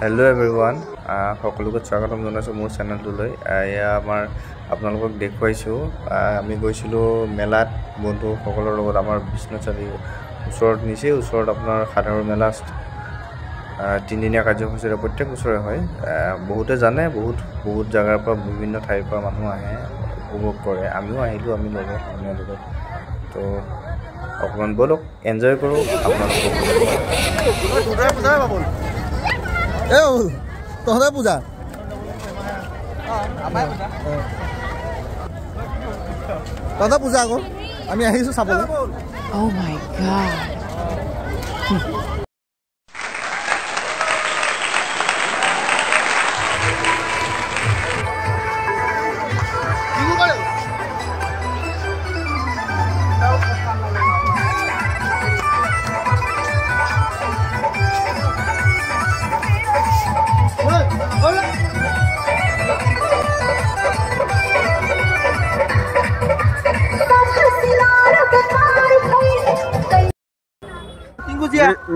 Hello everyone, সকলোকে স্বাগতম জনাইছো মোৰ চেনেলটোলৈ। এয়া আমাৰ আপোনালোকক দেখুৱাইছো আমি গৈছিলো মেলাত বন্ধু সকলৰ লগত আমাৰ বিষ্ণুচাৰী ওচৰত আপোনাৰ সাধাৰণ মেলা তিনিদিনীয়া কাৰ্যসূচীৰে প্ৰত্যেক বছৰে হয়। বহুতে জানে বহুত জায়গাৰ পৰা বিভিন্ন ঠাইৰ পৰা মানুহ আহে উপভোগ কৰে। আমিও আহিলো আমি লগত তো অকমান বলক এনজয় কৰো আপোনালোকক। তহঁতে পূজা তহঁতে পূজা আকৌ আমি আহিছো চাবলৈ। Oh my God.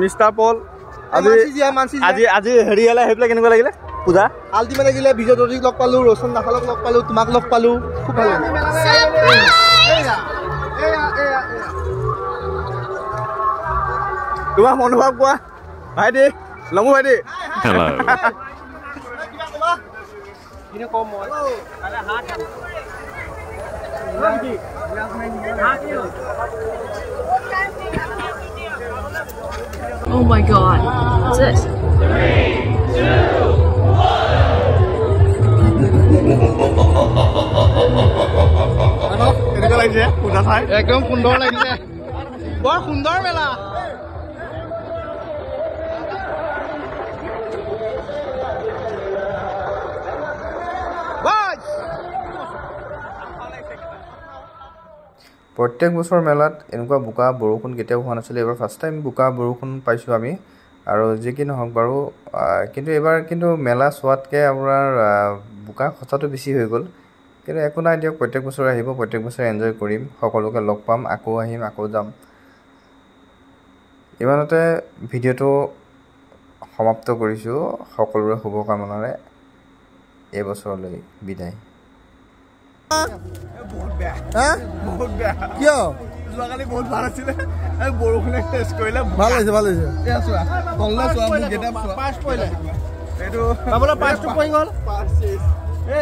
মিষ্টাৰ পল আজি হেৰি আলে সেইবিলাক কেনেকুৱা লাগিলে পূজা? আল্টিমেট লাগিলে। বিজয় দৰ্জীক লগ পালো, ৰচন নাখালক লগ পালো, তোমাক লগ পালো, খুব ভাল লাগিলে। তোমাৰ মনোভাৱ কোৱা ভাইটি, লমু ভাইটি। Oh my God. What's this? 3, 2, 1. কেনেকুৱা লাগিছে পূজা চাই? একদম সুন্দৰ লাগিছে, বৰ সুন্দৰ মেলা। প্ৰত্যেক বছৰ মেলাত এনেকুৱা বোকা বৰষুণ কেতিয়াও হোৱা নাছিলে। এবাৰ ফাৰ্ষ্ট টাইম বোকা বৰষুণ পাইছোঁ আমি। আৰু যি কি নহওক বাৰু, কিন্তু এবাৰ মেলা চোৱাতকৈ আপোনাৰ বোকা খচাটো বেছি হৈ গ'ল। কিন্তু একো নাই দিয়ক, প্ৰত্যেক বছৰে আহিব, প্ৰত্যেক বছৰে এনজয় কৰিম, সকলোকে লগ পাম, আকৌ আহিম, আকৌ যাম। ইমানতে ভিডিঅ'টো সমাপ্ত কৰিছোঁ। সকলোৰে শুভকামনাৰে এই বছৰলৈ বিদায়। কিয় যোৱাকালি বহুত ভাল আছিলে, বৰষুণে টেষ্ট কৰিলে ভাল লাগিছে। ভাল লাগিছে।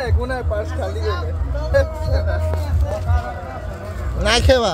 একো নাই, পাৰ্চ খালি নাই খেবা।